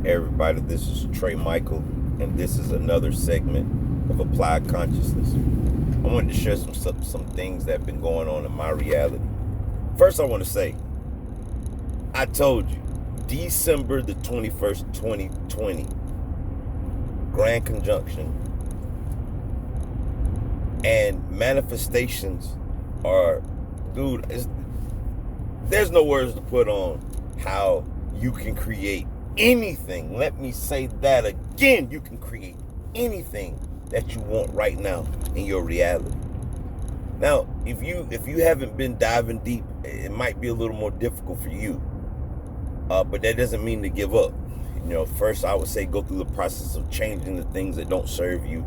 Hey everybody, this is Trey Michael, and this is another segment of Applied Consciousness. I wanted to share some things that have been going on in my reality. First, I want to say, I told you, December the 21st, 2020, Grand Conjunction, and manifestations are, dude, there's no words to put on how you can create anything. Let me say that again. You can create anything that you want right now in your reality. Now, if you haven't been diving deep, it might be a little more difficult for you. But that doesn't mean to give up. First I would say go through the process of changing the things that don't serve you.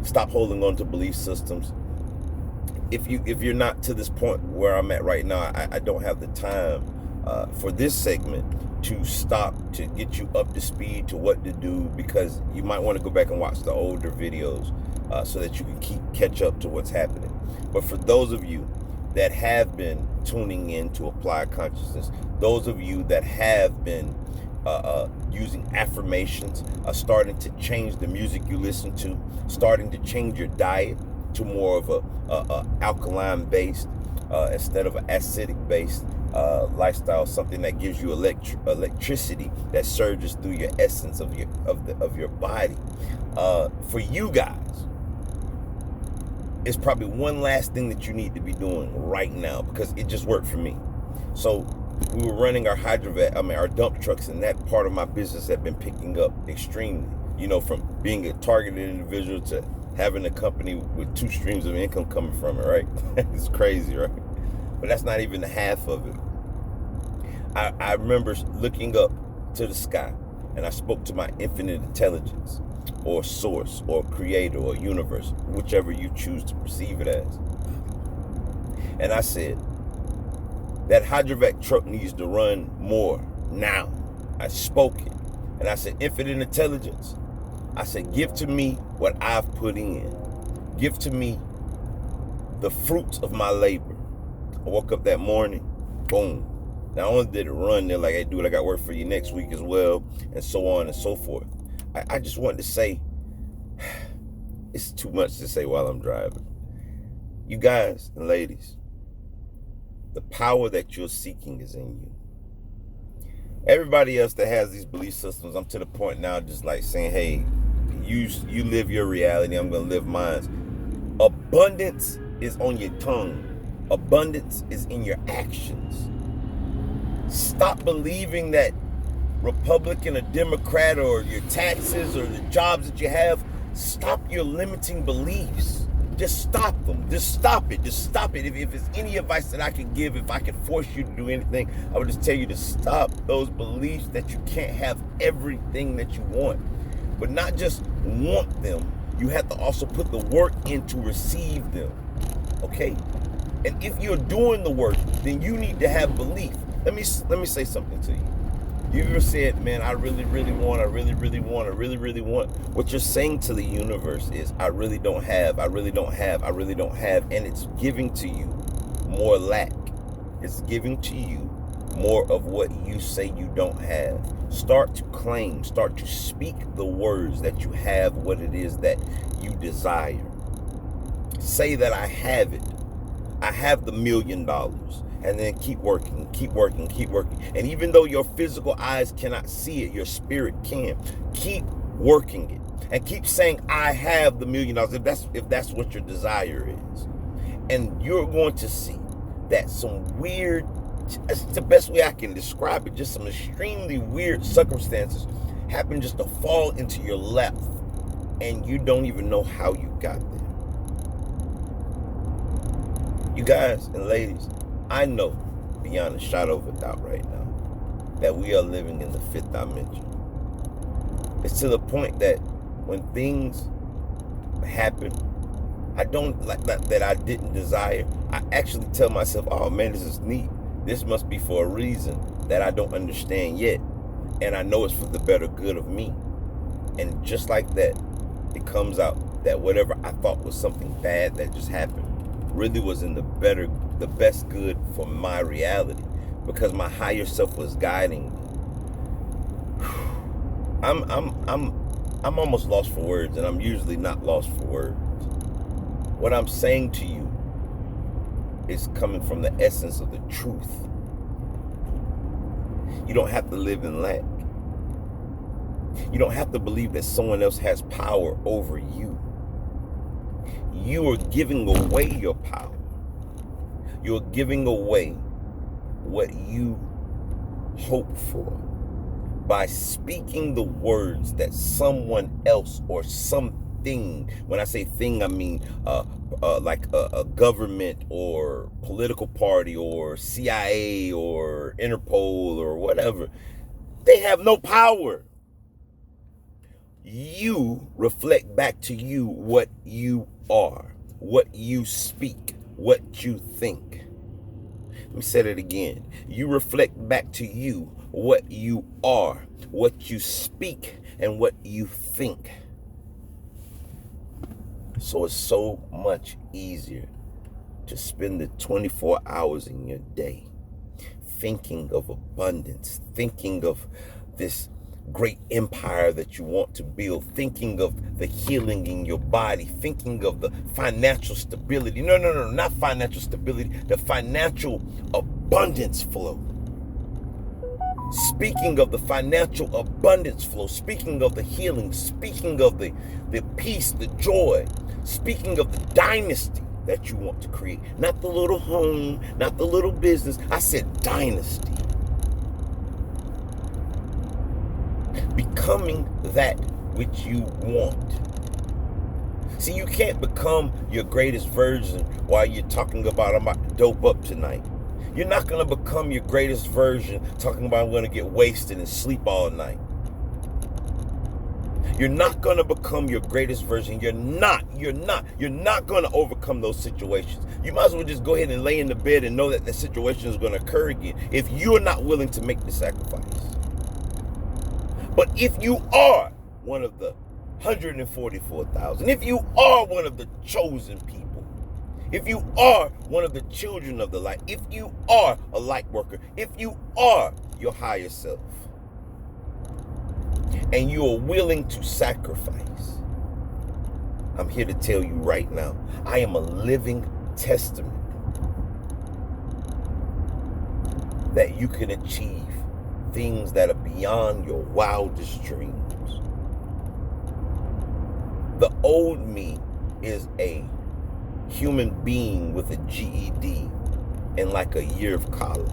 Stop holding on to belief systems. If you're not to this point where I'm at right now, I don't have the time for this segment to stop to get you up to speed to what to do, because you might want to go back and watch the older videos so that you can catch up to what's happening. But for those of you that have been tuning in to Applied Consciousness, those of you that have been using affirmations, starting to change the music you listen to, starting to change your diet to more of a alkaline based instead of an acidic based lifestyle, something that gives you electricity that surges through your essence of your body. For you guys, it's probably one last thing that you need to be doing right now, because it just worked for me. So we were running our our dump trucks, and that part of my business had been picking up extremely. From being a targeted individual to having a company with 2 streams of income coming from it, right? It's crazy, right? But that's not even the half of it. I remember looking up to the sky, and I spoke to my infinite intelligence, or source, or creator, or universe, whichever you choose to perceive it as. And I said, that hydrovac truck needs to run more now. I spoke it. And I said, infinite intelligence, I said, give to me what I've put in. Give to me the fruits of my labor. I woke up that morning, boom. Not only did it run, they're like, hey, dude, I got work for you next week as well, and so on and so forth. I just wanted to say, it's too much to say while I'm driving. You guys and ladies, the power that you're seeking is in you. Everybody else that has these belief systems, I'm to the point now just like saying, hey, you live your reality, I'm going to live mine. Abundance is on your tongue. Abundance is in your actions. Stop believing that Republican or Democrat or your taxes or the jobs that you have. Stop your limiting beliefs. Just stop them. Just stop it. Just stop it. If it's any advice that I can give, if I can force you to do anything, I would just tell you to stop those beliefs that you can't have everything that you want. But not just want them, you have to also put the work in to receive them. Okay? And if you're doing the work, then you need to have belief. Let me say something to you. You ever said, man, I really, really want. What you're saying to the universe is, I really don't have. And it's giving to you more lack. It's giving to you more of what you say you don't have. Start to claim, start to speak the words that you have, what it is that you desire. Say that I have it. I have the $1 million. And then keep working. And even though your physical eyes cannot see it, your spirit can. Keep working it. And keep saying, I have the $1 million, if that's what your desire is. And you're going to see that some weird, it's the best way I can describe it, just some extremely weird circumstances happen just to fall into your lap. And you don't even know how you got there. You guys and ladies, I know beyond a shadow of a doubt right now that we are living in the 5th dimension. It's to the point that when things happen, I don't like that I didn't desire, I actually tell myself, oh man, this is neat. This must be for a reason that I don't understand yet. And I know it's for the better good of me. And just like that, it comes out that whatever I thought was something bad that just happened really was in the best good for my reality, because my higher self was guiding me. I'm almost lost for words, and I'm usually not lost for words. What I'm saying to you is coming from the essence of the truth. You don't have to live in lack. You don't have to believe that someone else has power over you. You are giving away your power. You're giving away what you hope for by speaking the words that someone else or something, when I say thing, I mean like a government or political party or CIA or Interpol or whatever. They have no power. You reflect back to you what you are, what you speak, what you think. Let me say that again. You reflect back to you what you are, what you speak, and what you think. So it's so much easier to spend the 24 hours in your day thinking of abundance, thinking of this great empire that you want to build, thinking of the healing in your body, thinking of the financial stability. No, not financial stability, the financial abundance flow. Speaking of the financial abundance flow, speaking of the healing, speaking of the peace, the joy, speaking of the dynasty that you want to create. Not the little home, not the little business. I said dynasty. Becoming that which you want. See, you can't become your greatest version while you're talking about, I'm about to dope up tonight. You're not going to become your greatest version talking about, I'm going to get wasted and sleep all night. You're not going to become your greatest version. You're not going to overcome those situations. You might as well just go ahead and lay in the bed and know that the situation is going to occur again if you're not willing to make the sacrifice. But if you are one of the 144,000, if you are one of the chosen people, if you are one of the children of the light, if you are a light worker, if you are your higher self, and you are willing to sacrifice, I'm here to tell you right now, I am a living testament that you can achieve things that are beyond your wildest dreams. The old me is a human being with a GED and like a year of college.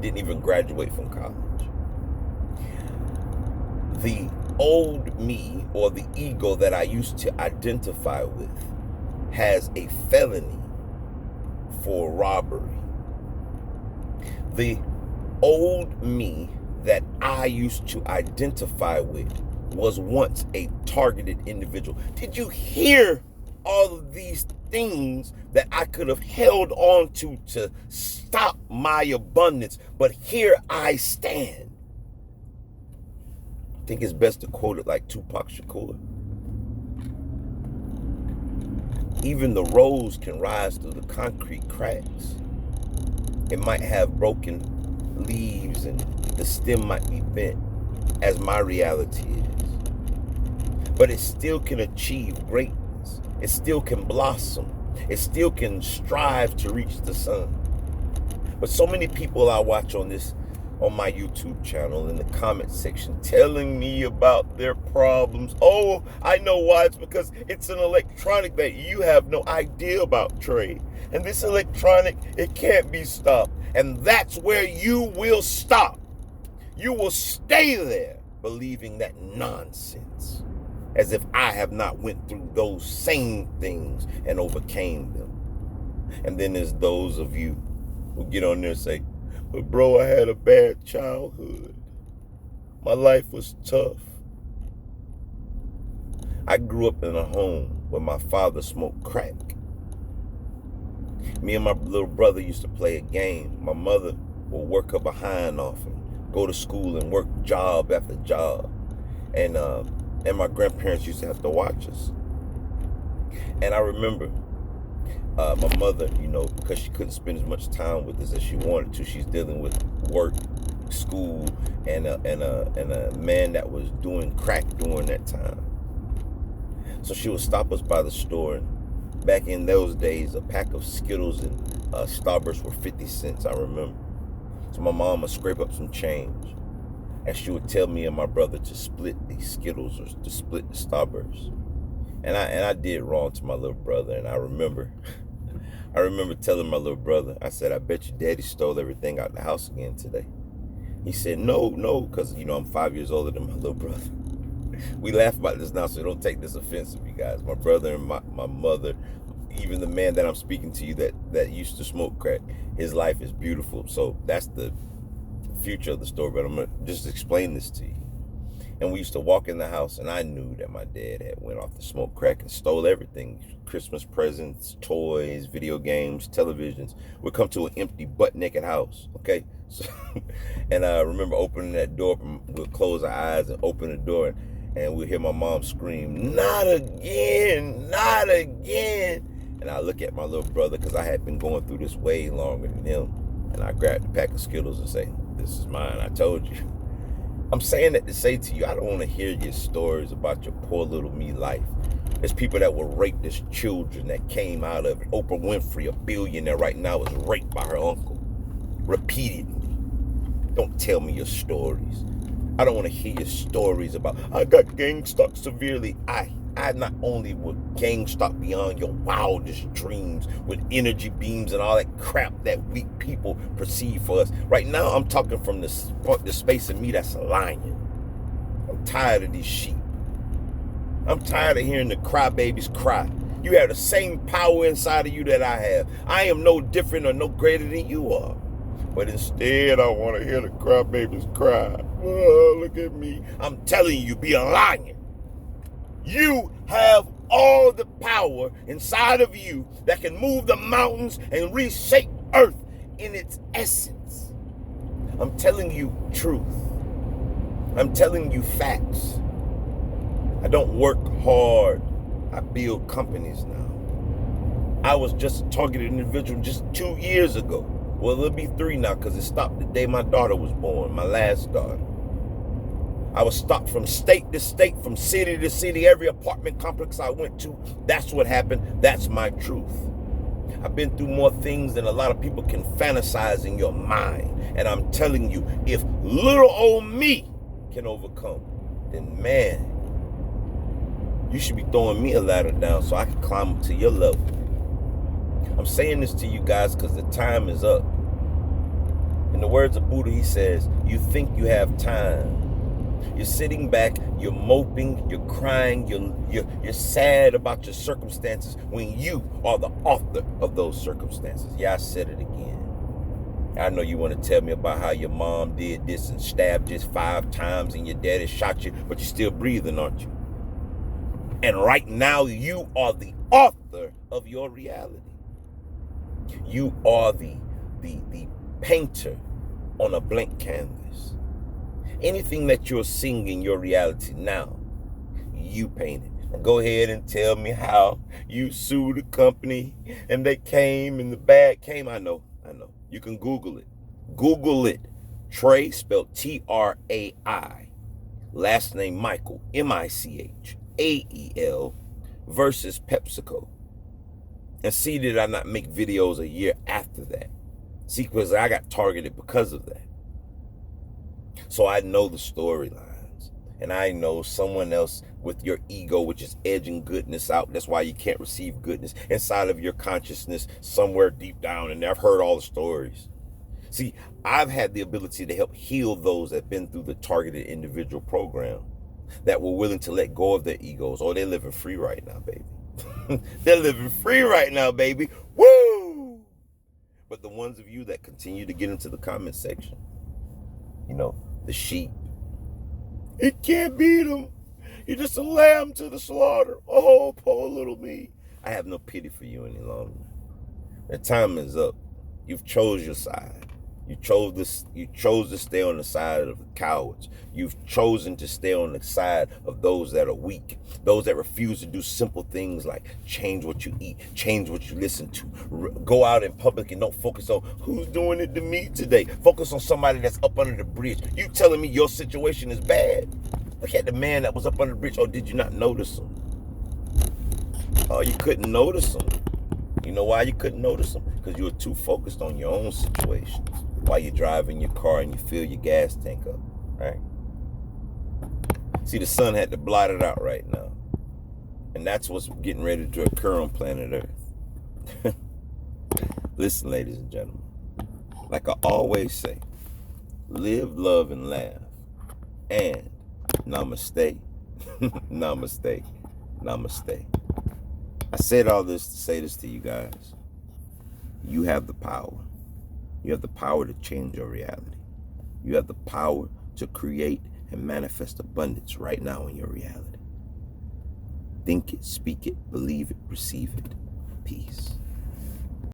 Didn't even graduate from college. The old me, or the ego that I used to identify with, has a felony for robbery. The old me that I used to identify with was once a targeted individual. Did you hear all of these things that I could have held on to stop my abundance? But here I stand. I think it's best to quote it like Tupac Shakur. Even the rose can rise through the concrete cracks. It might have broken leaves and the stem might be bent, as my reality is. But it still can achieve greatness. It still can blossom. It still can strive to reach the sun. But so many people I watch on my YouTube channel in the comment section telling me about their problems. Oh, I know why. It's because it's an electronic that you have no idea about, Trey. And this electronic, it can't be stopped. And that's where you will stop. You will stay there believing that nonsense, as if I have not went through those same things and overcame them. And then there's those of you who get on there and say, but bro, I had a bad childhood. My life was tough. I grew up in a home where my father smoked crack. Me and my little brother used to play a game. My mother would work her behind off and go to school and work job after job. And my grandparents used to have to watch us. And I remember my mother, because she couldn't spend as much time with us as she wanted to, she's dealing with work school and a man that was doing crack during that time. So she would stop us by the store, and back in those days, a pack of Skittles and Starburst were 50 cents, I remember. So my mom would scrape up some change, and she would tell me and my brother to split the Skittles or to split the Starburst. And I did wrong to my little brother, and I remember telling my little brother, I said, I bet you daddy stole everything out the house again today. He said, no, because, I'm 5 years older than my little brother. We laugh about this now, so don't take this offensive, you guys. My brother and my mother, even the man that I'm speaking to you that used to smoke crack, his life is beautiful. So that's the future of the story, but I'm going to just explain this to you. And we used to walk in the house, and I knew that my dad had went off to smoke crack and stole everything. Christmas presents, toys, video games, televisions. We'd come to an empty, butt-naked house, okay? So, and I remember opening that door. We'd close our eyes and open the door, and we'd hear my mom scream, not again, not again. And I look at my little brother, because I had been going through this way longer than him, and I grabbed a pack of Skittles and say, this is mine, I told you. I'm saying that to say to you, I don't want to hear your stories about your poor little me life. There's people that were raped as children that came out of it. Oprah Winfrey, a billionaire right now, is raped by her uncle repeatedly. Don't tell me your stories. I don't want to hear your stories about, I got gang stalked severely. I not only was gang stalked beyond your wildest dreams with energy beams and all that crap that weak people perceive for us. Right now, I'm talking from the space of me that's lying. I'm tired of these sheep. I'm tired of hearing the crybabies cry. You have the same power inside of you that I have. I am no different or no greater than you are. But instead, I want to hear the crybabies cry. Oh, look at me. I'm telling you, be a lion. You have all the power inside of you that can move the mountains and reshape earth in its essence. I'm telling you truth. I'm telling you facts. I don't work hard. I build companies now. I was just a targeted individual just 2 years ago. Well, it'll be 3 now because it stopped the day my daughter was born, my last daughter. I was stopped from state to state, from city to city, every apartment complex I went to. That's what happened. That's my truth. I've been through more things than a lot of people can fantasize in your mind. And I'm telling you, if little old me can overcome, then man, you should be throwing me a ladder down so I can climb up to your level. I'm saying this to you guys because the time is up. In the words of Buddha, he says, you think you have time. You're sitting back, you're moping, you're crying, you're sad about your circumstances when you are the author of those circumstances. Yeah, I said it again. I know you want to tell me about how your mom did this and stabbed just 5 times and your daddy shot you, but you're still breathing, aren't you? And right now, you are the author of your reality. You are the painter on a blank canvas. Anything that you're seeing in your reality now, you painted. Now go ahead and tell me how you sued a company and they came and the bag came. I know. You can Google it. Google it. Trey, spelled T-R-A-I. Last name Michael, M-I-C-H-A-E-L, versus PepsiCo. And see, did I not make videos a year after that? See, because I got targeted because of that. So I know the storylines. And I know someone else with your ego, which is edging goodness out. That's why you can't receive goodness inside of your consciousness somewhere deep down. And I've heard all the stories. See, I've had the ability to help heal those that have been through the targeted individual program that were willing to let go of their egos. Oh, they're living free right now, baby. They're living free right now, baby. Woo! But the ones of you that continue to get into the comment section, the sheep, it can't beat them. You're just a lamb to the slaughter. Oh, poor little me. I have no pity for you any longer. The time is up. You've chose your side. You chose to stay on the side of the cowards. You've chosen to stay on the side of those that are weak, those that refuse to do simple things like change what you eat, change what you listen to, go out in public and don't focus on who's doing it to me today. Focus on somebody that's up under the bridge. You telling me your situation is bad? Look at the man that was up under the bridge. Oh, did you not notice him? Oh, you couldn't notice him. You know why you couldn't notice him? Because you were too focused on your own situations while you're driving your car and you fill your gas tank up, right? See, the sun had to blot it out right now. And that's what's getting ready to occur on planet Earth. Listen, ladies and gentlemen, like I always say, live, love, and laugh. And namaste, namaste, namaste. I said all this to say this to you guys. You have the power. You have the power to change your reality. You have the power to create and manifest abundance right now in your reality. Think it, speak it, believe it, receive it. Peace.